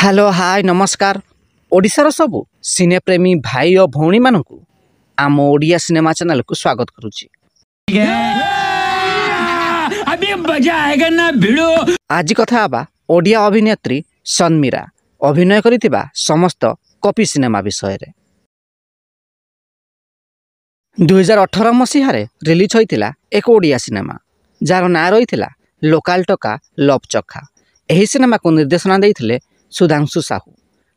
Hello hi नमस्कार ओडिशार सबु सिनेप्रेमी भाई और भौणी मानकु आम ओडिया सिनेमा चैनल को स्वागत करुच्ची। अभी मजा आएगा ना भिड़ो। आज कथा आबा ओडिया अभिनेत्री सन्मीरा अभिनय करिथिबा समस्त कॉपी सिनेमा विषय रे। 2018 मसीह रिलीज होइतिला एक ओडिया सिनेमा जार ना रही लोकाल टका लव चखा। एही सिनेमा को निर्देशना देइथिले सुधांशु साहू,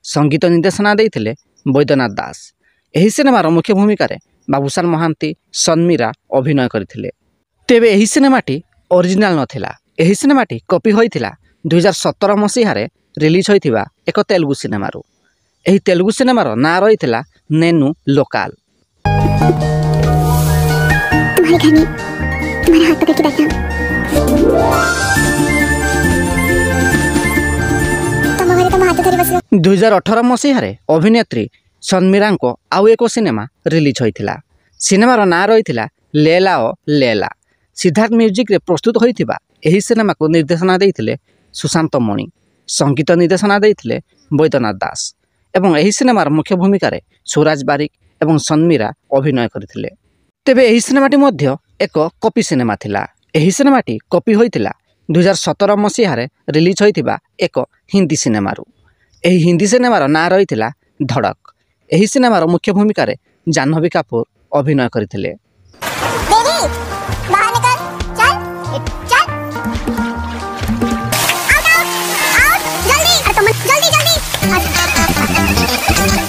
संगीत निर्देशना देइथिले बैद्यनाथ दास। एही सिनेमार मुख्य भूमिका रे बाबूशान महांती सन्मीरा अभिनय करथिले। तेबे एही सिनेमाटी ओरिजिनाल नथिला। एही सिनेमाटी कॉपी होइथिला 2017 मसीह रिलीज होइथिबा एक तेलुगु सिनेमारू। एही तेलुगु सिनेमार ना रहिथिला नेनु लोकाल। तुम्हारे घर में तुम्हारा हाथ पकड़ के बैठना। 2018 मसीह अभिनेत्री सन्मीरा को आउ एक सिनेमा रिलीज होइथिला। सिनेमार ना रहिथिला लैला ओ लैला। सिद्धार्थ म्यूजिक रे प्रस्तुत होइथिबा एही सिनेमा को निर्देशना देइथिले सुशांत मणि, संगीत निर्देशना देइथिले बैद्यनाथ दास एवं एही सिनेमार मुख्य भूमिका रे सुराज बारिक एवं सन्मीरा अभिनय करथिले। तेबे एही सिनेमाटी मध्य एक कॉपी सिनेमा थिला। एही सिनेमाटी कॉपी होइथिला 2017 मसीह रिलीज होइथिबा एक हिंदी सिनेमारू। एही हिंदी सिनेमार ना रहिथिला धड़क। एही सिनेमार मुख्य भूमिका रे जाह्नवी कपूर अभिनय करथिले।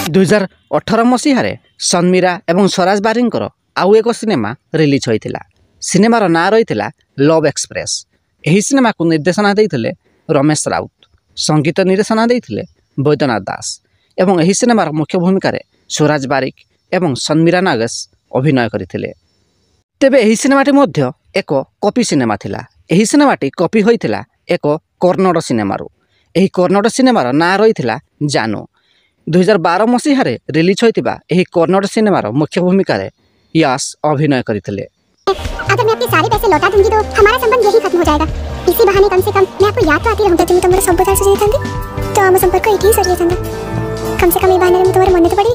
2018 मसीह सन्मीरा एवं स्वराज बारिंकर आउ एक सिनेमा रिलीज होइथिला। सिनेमार ना रहिथिला लव एक्सप्रेस। एही सिनेमा को निर्देशना देइथिले रमेश राउत, संगीत निर्देशना देइथिले बैद्यनाथ दास एवं एही सिनेमार मुख्य भूमिका रे सुराज बारिक एवं सन्मीरा नागेश अभिनय करथिले। तेबे एही सिनेमाटी मध्य एक कॉपी सिनेमा थिला। एही सिनेमाटी कॉपी होइथिला एक कन्नड़ सिनेमारू। एही कन्नड़ सिनेमार ना रहिथिला जानू। 2012 मसीह रिलीज होइतिबा एही कन्नड़ सिनेमार मुख्य भूमिका रे यश अभिनय करथिले। अगर मैं अपने सारे पैसे लौटा दूंगी तो हमारा संबंध यही खत्म हो जाएगा। इसी बहाने कम से कम मैं आपको याद तो आती रहूंगा। तुम मेरे सब बता सजे थांती तो हम संपर्क एठी सरिए थांता। कम से कम ए बहाने में तुम्हारे मन तो पड़ी।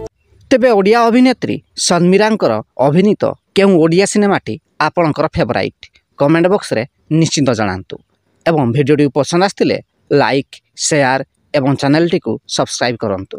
तेबे ओडिया अभिनेत्री सन्मीरांकर अभिनीत केउ ओडिया सिनेमाटी आपणकर फेवराइट कमेंट बॉक्स रे निश्चित जणांतु एवं वीडियोटी पसंद आस्तिले लाइक शेयर एवं चैनल टी को सब्सक्राइब करंतु।